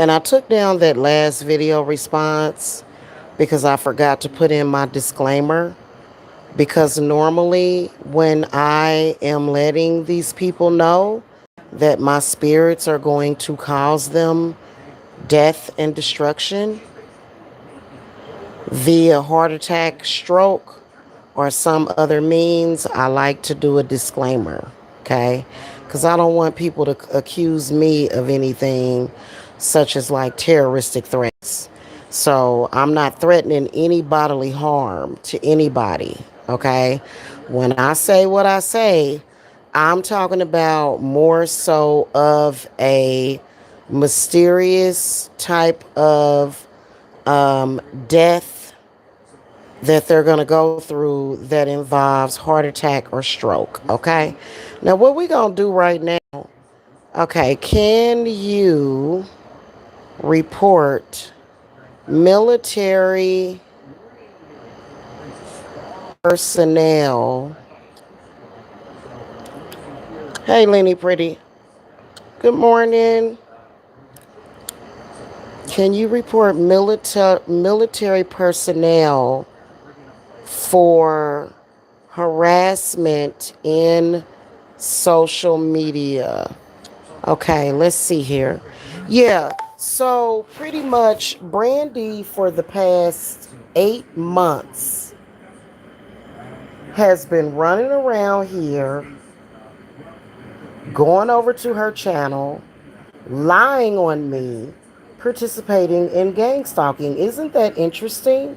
And I took down that last video response because I forgot to put in my disclaimer. Because normally, when I am letting these people know that my spirits are going to cause them death and destruction via heart attack, stroke, or some other means, I like to do a disclaimer, okay? Because I don't want people to accuse me of anything such as like terroristic threats. So I'm not threatening any bodily harm to anybody, okay? When I say what I say, I'm talking about more so of a mysterious type of death that they're going to go through that involves heart attack or stroke. Okay. Now, what we're going to do right now, okay, can you report military personnel? Hey, Lenny Pretty. Good morning. Can you report military personnel for harassment in social media? Okay, let's see here. Yeah, so pretty much Brandy for the past 8 months has been running around here, going over to her channel, lying on me, participating in gang stalking. Isn't that interesting?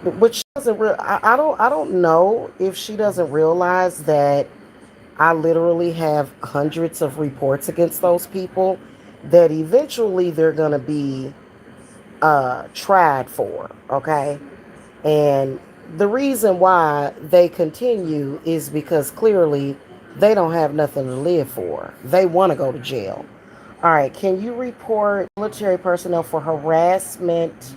Which doesn't I don't know if she doesn't realize that I literally have hundreds of reports against those people that eventually they're going to be tried for, okay? And the reason why they continue is because clearly they don't have nothing to live for. They want to go to jail. All right, can you report military personnel for harassment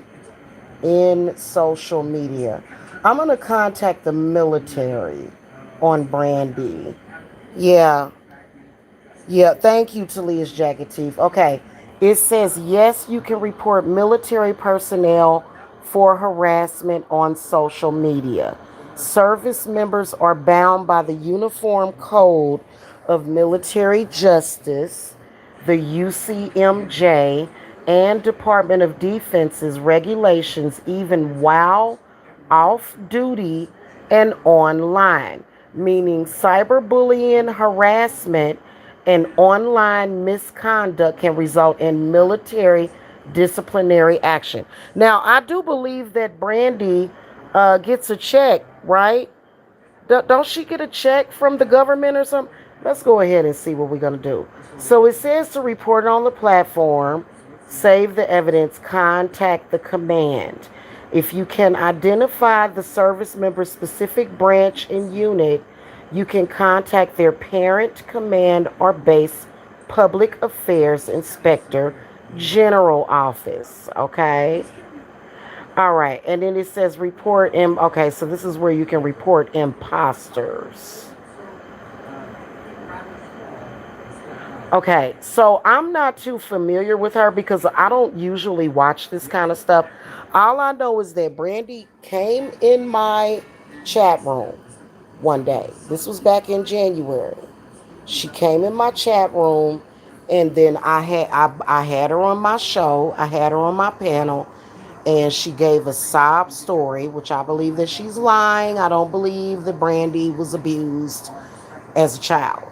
in social media? I'm going to contact the military on Brandy. Yeah, yeah, thank you, Talia's Jacket Teeth. Okay, it says yes, you can report military personnel for harassment on social media. Service members are bound by the Uniform Code of Military Justice, the UCMJ, and Department of Defense's regulations, even while off duty and online, meaning cyberbullying, harassment, and online misconduct can result in military disciplinary action. Now, I do believe that Brandy gets a check, right? Don't she get a check from the government or something? Let's go ahead and see what we're going to do. So it says to report on the platform, save the evidence, contact the command. If you can identify the service member's specific branch and unit, you can contact their parent, command, or base public affairs inspector general office. Okay. All right. And then it says report. Okay. So this is where you can report imposters. Okay, so I'm not too familiar with her because I don't usually watch this kind of stuff. All I know is that Brandy came in my chat room one day. This was back in January. She came in my chat room, and then I had her on my show. I had her on my panel, and she gave a sob story, which I believe that she's lying. I don't believe that Brandy was abused as a child.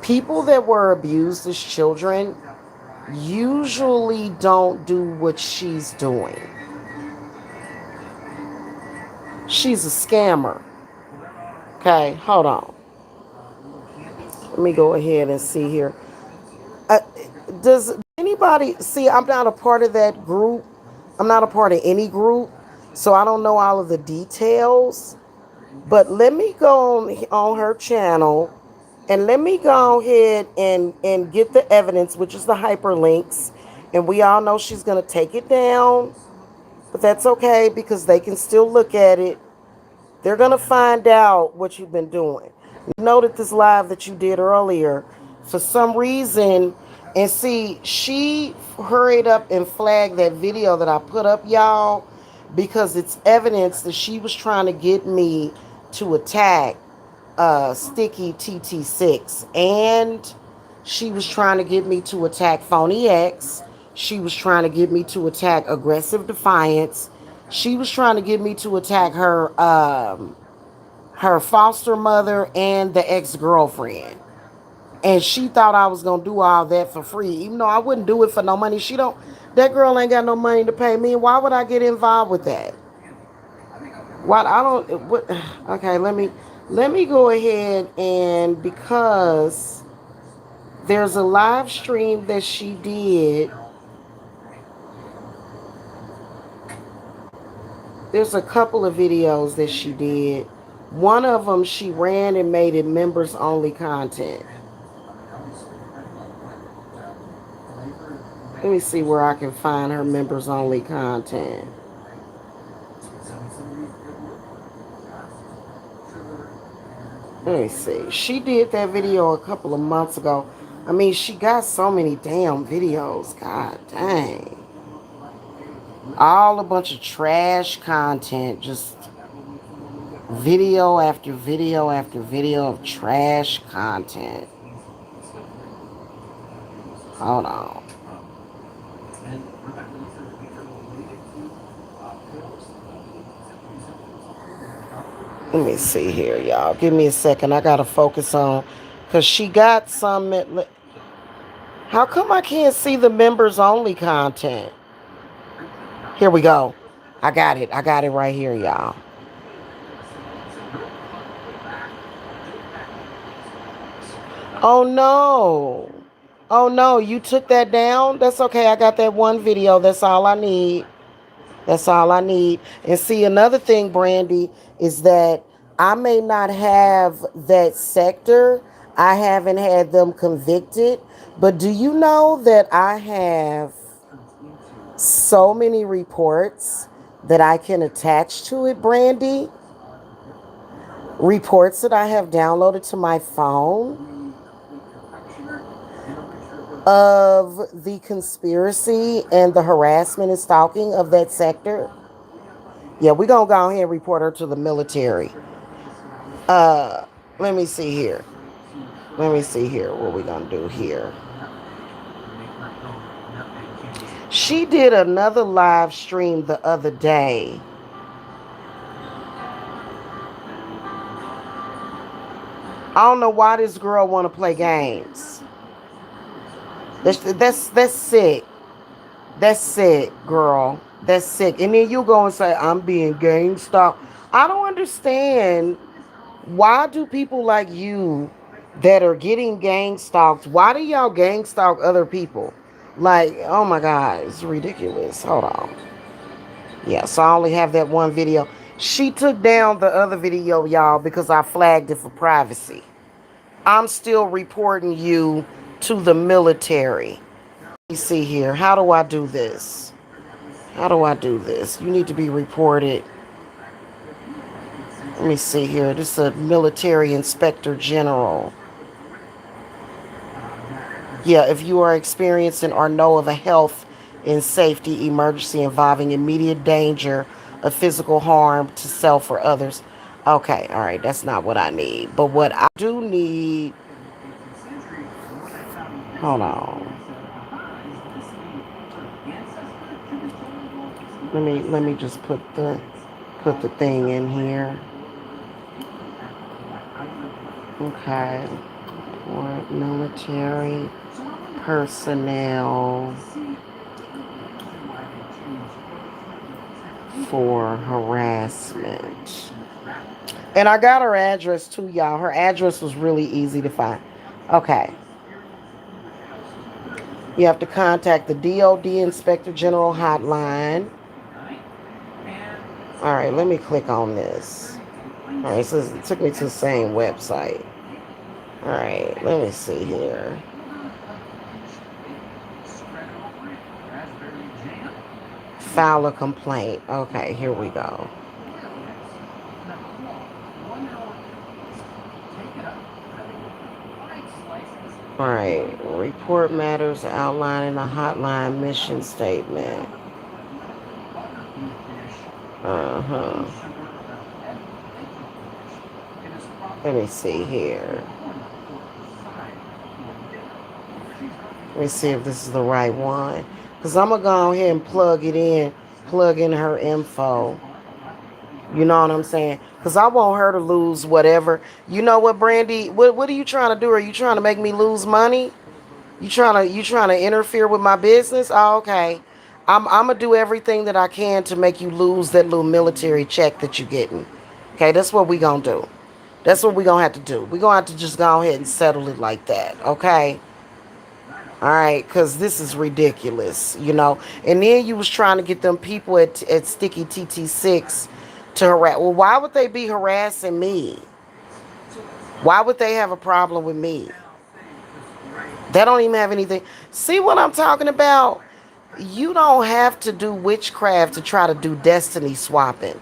People that were abused as children usually don't do what she's doing. She's a scammer. Okay, hold on. Let me go ahead and see here. Uh, does anybody see? I'm not a part of that group. I'm not a part of any group, so I don't know all of the details. But let me go on her channel and let me go ahead and get the evidence, which is the hyperlinks. And we all know she's going to take it down, but that's okay because they can still look at it. They're going to find out what you've been doing. You know that this live that you did earlier, for some reason, And see, she hurried up and flagged that video that I put up, y'all, because it's evidence that she was trying to get me to attack Sticky TT6. And she was trying to get me to attack Phony X. She was trying to get me to attack Aggressive Defiance. She was trying to get me to attack her foster mother and the ex-girlfriend. And she thought I was gonna do all that for free, even though I wouldn't do it for no money. She don't. That girl ain't got no money to pay me. Why would I get involved with that? What I don't. What? Okay, let me go ahead, and because there's a live stream that she did. There's a couple of videos that she did. One of them she ran and made it members only content. Let me see where I can find her members only content. Let me see. She did that video a couple of months ago. I mean, she got so many damn videos. God dang. All a bunch of trash content. Just video after video after video of trash content. Hold on. Let me see here, y'all. Give me a second. I gotta focus on, because she got some. How come I can't see the members only content? Here we go. I got it. I got it right here, y'all. Oh no. Oh no, you took that down? That's okay. I got that one video. That's all I need. That's all I need. And see, another thing, Brandy, is that I may not have that sector. I haven't had them convicted. But do you know that I have so many reports that I can attach to it, Brandy? Reports that I have downloaded to my phone of the conspiracy and the harassment and stalking of that sector. Yeah, we're going to go ahead and report her to the military. Let me see here. Let me see here what we're going to do here. She did another live stream the other day. I don't know why this girl want to play games. That's sick. That's sick, girl. That's sick. And then you go and say, I'm being gang stalked. I don't understand. Why do people like you that are getting gang stalked, why do y'all gang stalk other people? Like, oh my God, it's ridiculous. Hold on. Yeah, so I only have that one video. She took down the other video, y'all, because I flagged it for privacy. I'm still reporting you to the military. Let me see here. How do I do this? How do I do this? You need to be reported. Let me see here. This is a military inspector general. Yeah, if you are experiencing or know of a health and safety emergency involving immediate danger of physical harm to self or others. Okay, all right, that's not what I need. But what I do need, hold on. Let me just put the thing in here. Okay. For military personnel for harassment. And I got her address too, y'all. Her address was really easy to find. Okay. You have to contact the DOD Inspector General Hotline. All right, let me click on this. All right, so it took me to the same website. All right, let me see here. File a complaint. Okay, here we go. Right. Report matters outlined in a hotline mission statement. Uh-huh. Let me see here. Let me see if this is the right one. Because I'm going to go ahead and plug in her info. You know what I'm saying? Because I want her to lose whatever. You know what, Brandy? What are you trying to do? Are you trying to make me lose money? You trying to interfere with my business? Oh, okay. I'm gonna do everything that I can to make you lose that little military check that you're getting. Okay, that's what we gonna do. That's what we gonna have to do. We gonna have to just go ahead and settle it like that. Okay. All right, because this is ridiculous, you know. And then you was trying to get them people at Sticky TT6 to harass. Well, why would they be harassing me? Why would they have a problem with me? They don't even have anything. See what I'm talking about? You don't have to do witchcraft to try to do destiny swapping.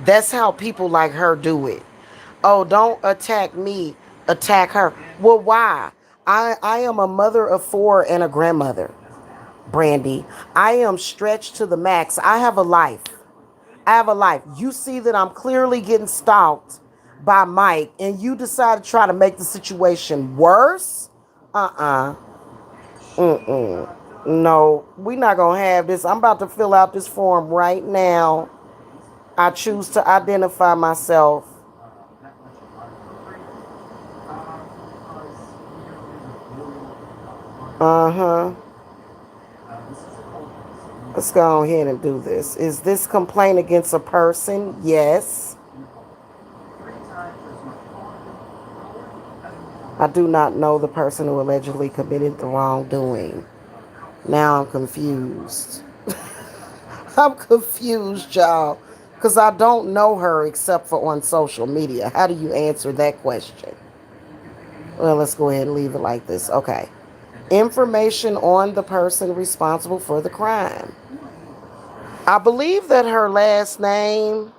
That's how people like her do it. Oh, don't attack me, attack her. Well, why? I am a mother of four and a grandmother, Brandy. I am stretched to the max. I have a life. I have a life. You see that I'm clearly getting stalked by Mike, and you decide to try to make the situation worse? Uh-uh. Mm-mm. No, we're not going to have this. I'm about to fill out this form right now. I choose to identify myself. Uh-huh. Let's go ahead and do this. Is this complaint against a person? Yes. I do not know the person who allegedly committed the wrongdoing. Now I'm confused. I'm confused, y'all. Because I don't know her except for on social media. How do you answer that question? Well, let's go ahead and leave it like this. Okay. Information on the person responsible for the crime. I believe that her last name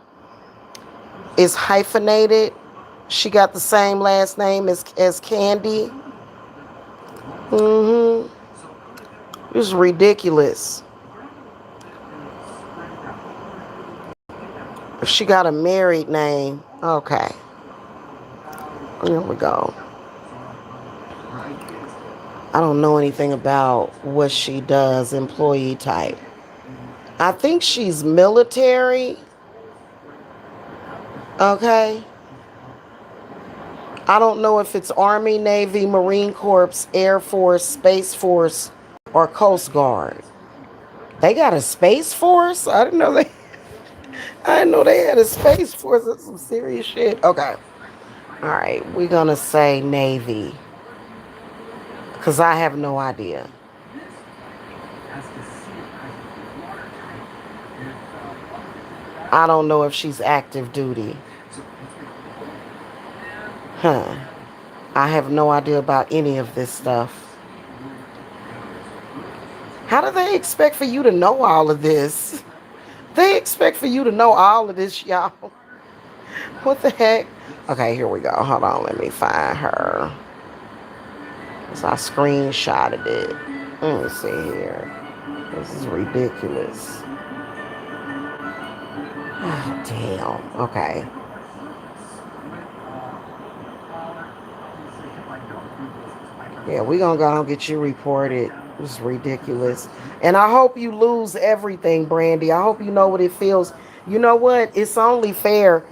is hyphenated. She got the same last name as Candy. Mm-hmm. It's ridiculous. If she got a married name, okay. Here we go. I don't know anything about what she does, employee type. I think she's military. Okay. I don't know if it's Army, Navy, Marine Corps, Air Force, Space Force, or Coast Guard. They got a Space Force? I didn't know they had a Space Force. That's some serious shit. Okay. All right. We're going to say Navy. Because I have no idea. I don't know if she's active duty. Huh. I have no idea about any of this stuff. How do they expect for you to know all of this? They expect for you to know all of this, y'all. What the heck? Okay, here we go. Hold on. Let me find her. So I screenshotted it. Let me see here. This is ridiculous. Oh, damn. Okay. Yeah, we gonna go and get you reported. It's ridiculous. And I hope you lose everything, Brandy. I hope you know what it feels. You know what? It's only fair.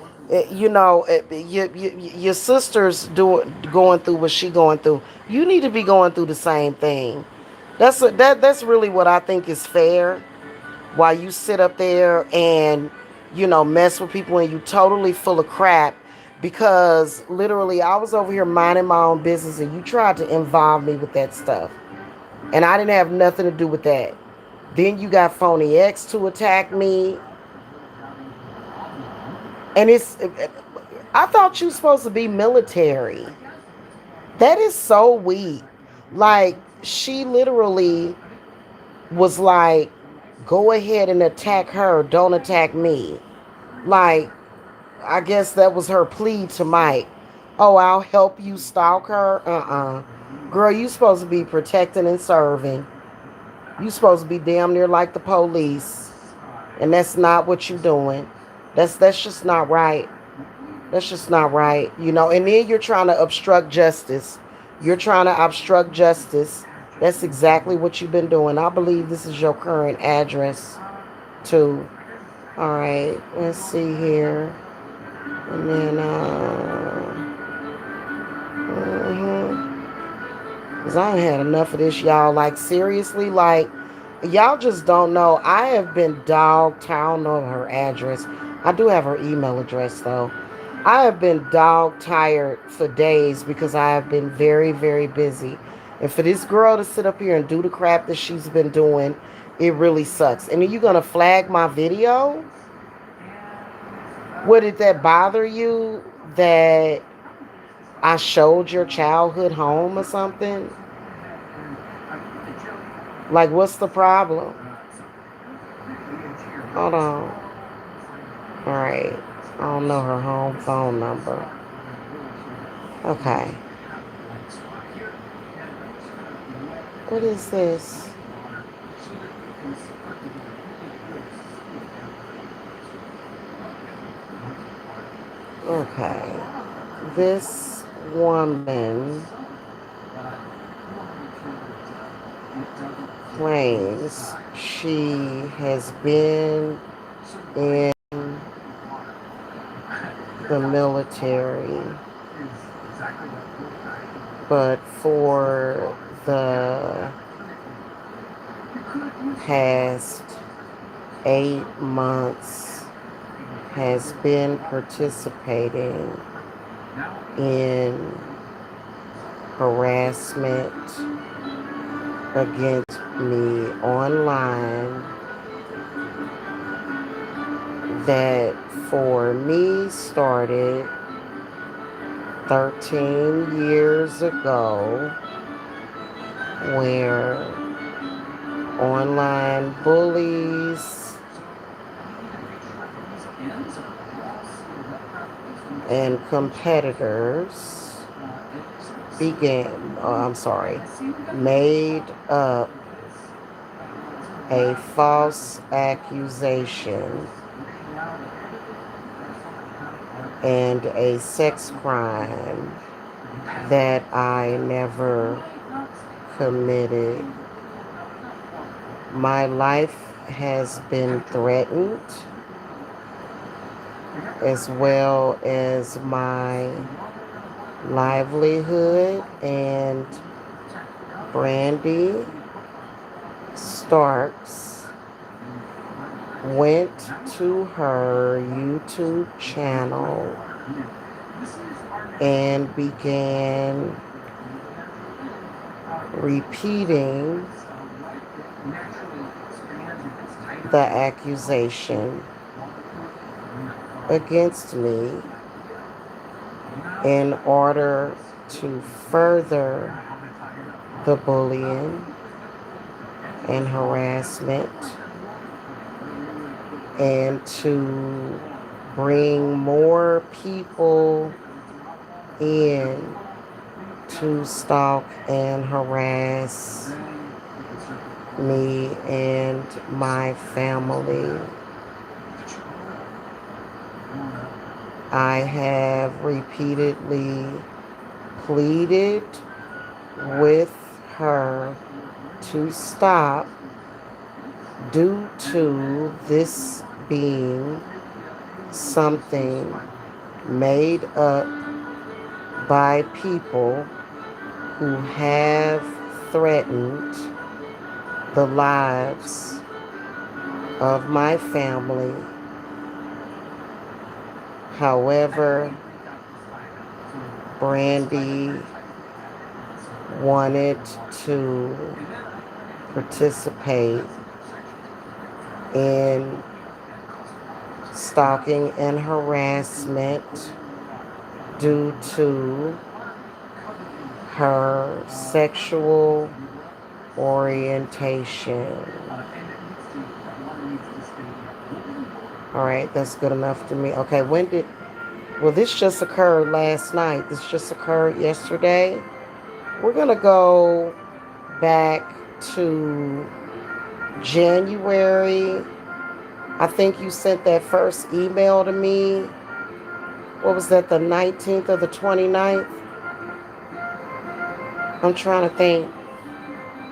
You know, your sister's going through what she going through. You need to be going through the same thing. That's really what I think is fair. While you sit up there and mess with people and you totally full of crap, because literally I was over here minding my own business and you tried to involve me with that stuff. And I didn't have nothing to do with that. Then you got Phony X to attack me. And I thought you were supposed to be military. That is so weak. Like, she literally was like, go ahead and attack her. Don't attack me. Like, I guess that was her plea to Mike. Oh, I'll help you stalk her? Uh-uh. Girl, you supposed to be protecting and serving. You supposed to be damn near like the police. And that's not what you're doing. That's just not right. That's just not right. You know, and then you're trying to obstruct justice. You're trying to obstruct justice. That's exactly what you've been doing. I believe this is your current address too. All right, let's see here. And then cause I ain't had enough of this, y'all. Like seriously, like y'all just don't know. I have been dogged. I don't know her address. I do have her email address though. I have been dog tired for days because I have been very, very busy. And for this girl to sit up here and do the crap that she's been doing, it really sucks. And are you gonna flag my video? Would it that bother you that I showed your childhood home or something? Like, what's the problem? Hold on. All right. I don't know her home phone number. Okay. What is this? Okay. This woman claims she has been in the military, but for the past 8 months has been participating in harassment against me online that for me started 13 years ago, where online bullies and competitors made up a false accusation and a sex crime that I never committed. My life has been threatened, as well as my livelihood, and Brandy Starks went to her YouTube channel and began repeating the accusation against me in order to further the bullying and harassment and to bring more people in to stalk and harass me and my family. I have repeatedly pleaded with her to stop due to this being something made up by people who have threatened the lives of my family. However, Brandy wanted to participate in stalking and harassment due to her sexual orientation. All right, that's good enough to me. Okay, well, this just occurred last night. This just occurred yesterday. We're going to go back to January. I think you sent that first email to me. What was that, the 19th or the 29th? I'm trying to think.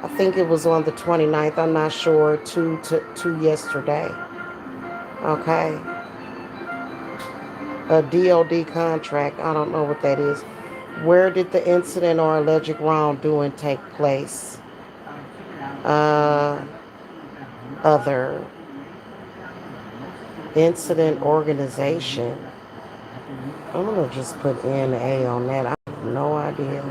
I think it was on the 29th. I'm not sure. To yesterday. Okay. A DOD contract. I don't know what that is. Where did the incident or alleged wrongdoing take place? Uh, Other incident organization. I'm gonna just put NA on that. I have no idea.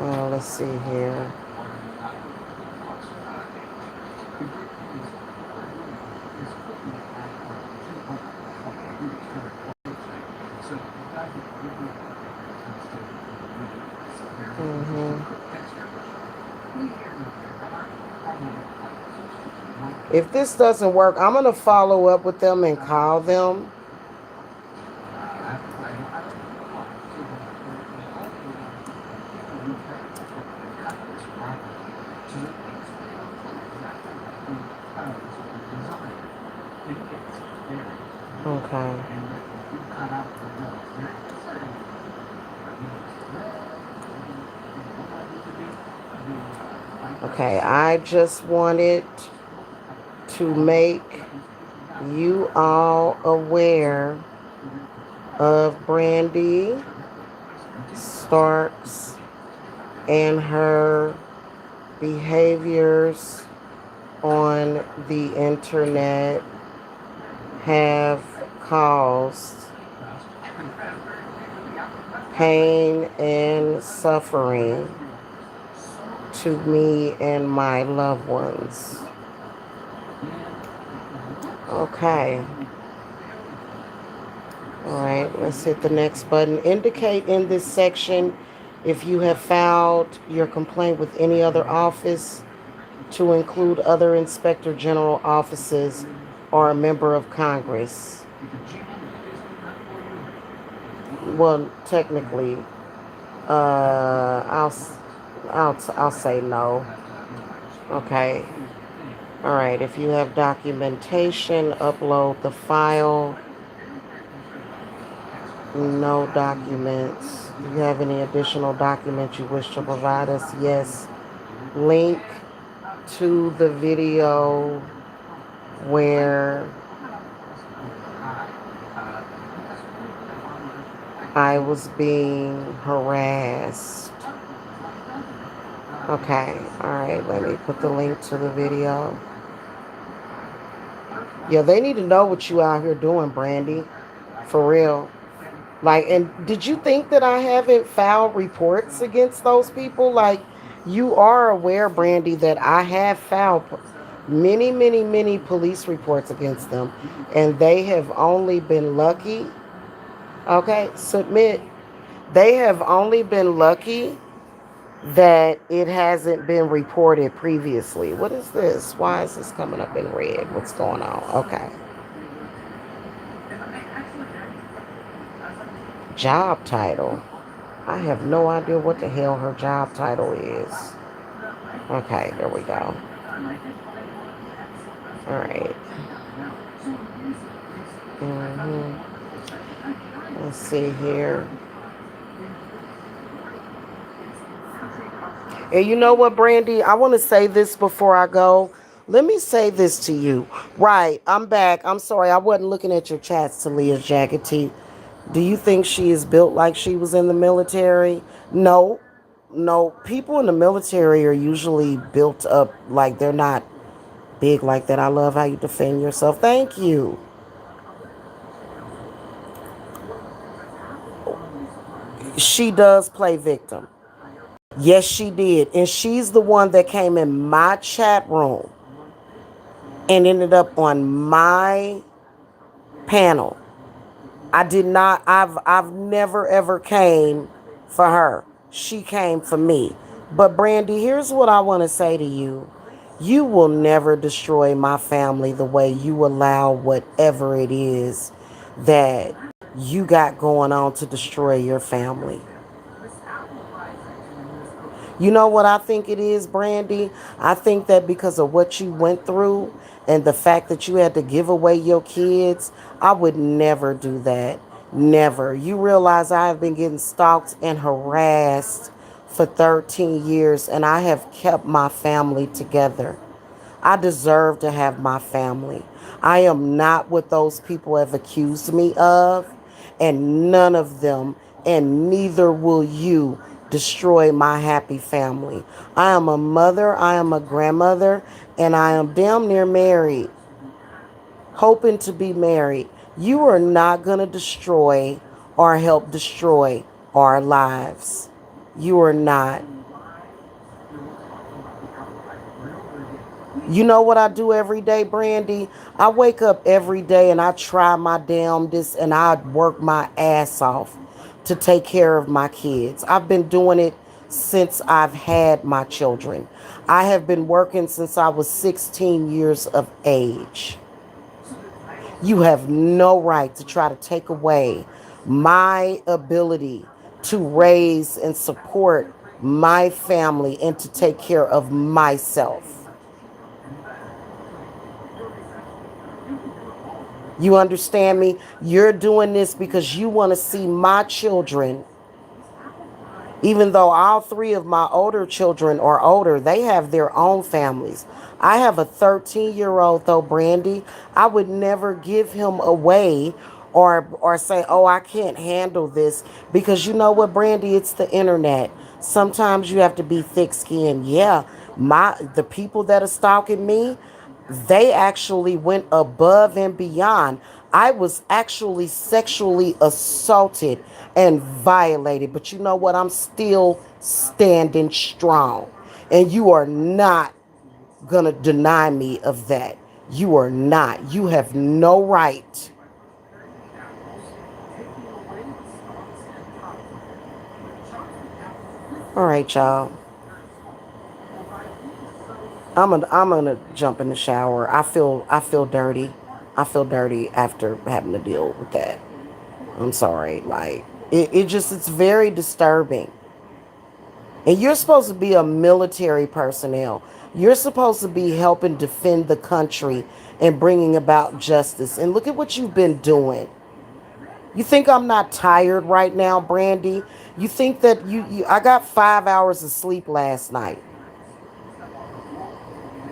Uh, let's see here. hmm If this doesn't work, I'm gonna follow up with them and call them. Okay. Okay, I just wanted to make you all aware of Brandy Starks and her behaviors on the internet have caused pain and suffering to me and my loved ones. Okay. All right, let's hit the next button. Indicate in this section if you have filed your complaint with any other office, to include other inspector general offices or a member of Congress. Well, technically, I'll say no. Okay. All right. If you have documentation, upload the file. No documents. Do you have any additional documents you wish to provide us? Yes. Link to the video where I was being harassed. Okay, alright, let me put the link to the video. Yeah, they need to know what you out here doing, Brandy. For real. Like, and did you think that I haven't filed reports against those people? Like, you are aware, Brandy, that I have filed many, many, many police reports against them, and they have only been lucky. Okay, submit. They have only been lucky that it hasn't been reported previously. What is this? Why is this coming up in red? What's going on? Okay. Job title. I have no idea what the hell her job title is. Okay, there we go. All right. Let's see here. And you know what, Brandy? I want to say this before I go. Let me say this to you. Right, I'm back. I'm sorry, I wasn't looking at your chats, Talia's jacket tea. Do you think she is built like she was in the military? No. No. People in the military are usually built up like they're not big like that. I love how you defend yourself. Thank you. She does play victim. Yes, she did. And she's the one that came in my chat room and ended up on my panel. I did not I've never ever came for her. She came for me. But Brandy, here's what I want to say to you. You will never destroy my family the way you allow whatever it is that you got going on to destroy your family. You know what I think it is, Brandy? I think that because of what you went through and the fact that you had to give away your kids, I would never do that. Never. You realize I have been getting stalked and harassed for 13 years and I have kept my family together. I deserve to have my family. I am not what those people have accused me of, and none of them, and neither will you, destroy my happy family. I am a mother, I am a grandmother, and I am damn near married, hoping to be married. You are not going to destroy or help destroy our lives. You are not. You know what I do every day, Brandy? I wake up every day and I try my damnedest and I work my ass off to take care of my kids. I've been doing it since I've had my children. I have been working since I was 16 years of age. You have no right to try to take away my ability to raise and support my family and to take care of myself. You understand me? You're doing this because you want to see my children, even though all three of my older children are older, they have their own families. I have a 13-year-old though, Brandy. I would never give him away or say, "Oh, I can't handle this," because you know what, Brandy, it's the internet. Sometimes you have to be thick-skinned. Yeah, the people that are stalking me, they actually went above and beyond. I was actually sexually assaulted and violated. But you know what? I'm still standing strong. And you are not going to deny me of that. You are not. You have no right. All right, y'all. I'm gonna jump in the shower. I feel dirty. I feel dirty after having to deal with that. I'm sorry. Like it's very disturbing. And you're supposed to be a military personnel. You're supposed to be helping defend the country and bringing about justice. And look at what you've been doing. You think I'm not tired right now, Brandy? You think that I got 5 hours of sleep last night.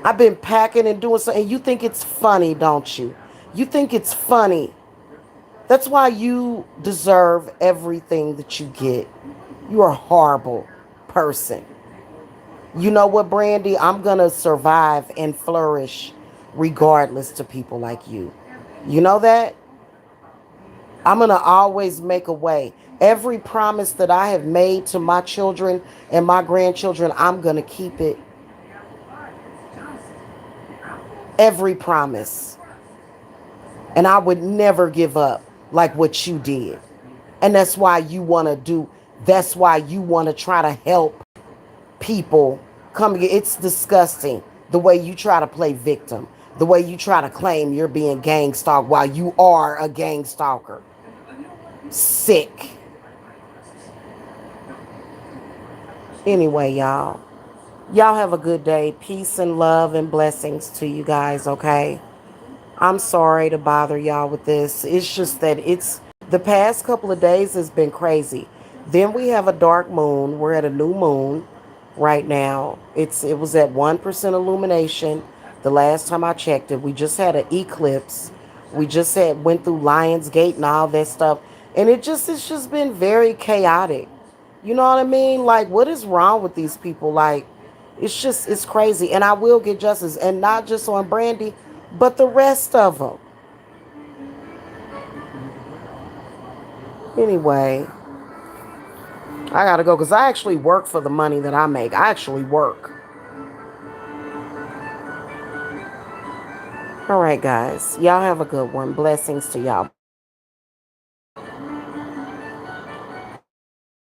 I've been packing and doing something. And you think it's funny, don't you? You think it's funny. That's why you deserve everything that you get. You're a horrible person. You know what, Brandy? I'm going to survive and flourish regardless to people like you. You know that? I'm going to always make a way. Every promise that I have made to my children and my grandchildren, I'm going to keep it. Every promise. And I would never give up like what you did. And that's why you want to try to help people come. It's disgusting the way you try to play victim, the way you try to claim you're being gang stalked while you are a gang stalker. Sick. Anyway, y'all have a good day. Peace and love and blessings to you guys, okay? I'm sorry to bother y'all with this. It's just that it's the past couple of days has been crazy. Then we have a dark moon. We're at a new moon right now. It was at 1% illumination the last time I checked it. We just had an eclipse. We just had went through Lion's Gate and all that stuff. And it's just been very chaotic. You know what I mean? Like, what is wrong with these people? Like, it's crazy. And I will get justice. And not just on Brandy, but the rest of them. Anyway, I gotta go because I actually work for the money that I make. I actually work. All right, guys. Y'all have a good one. Blessings to y'all.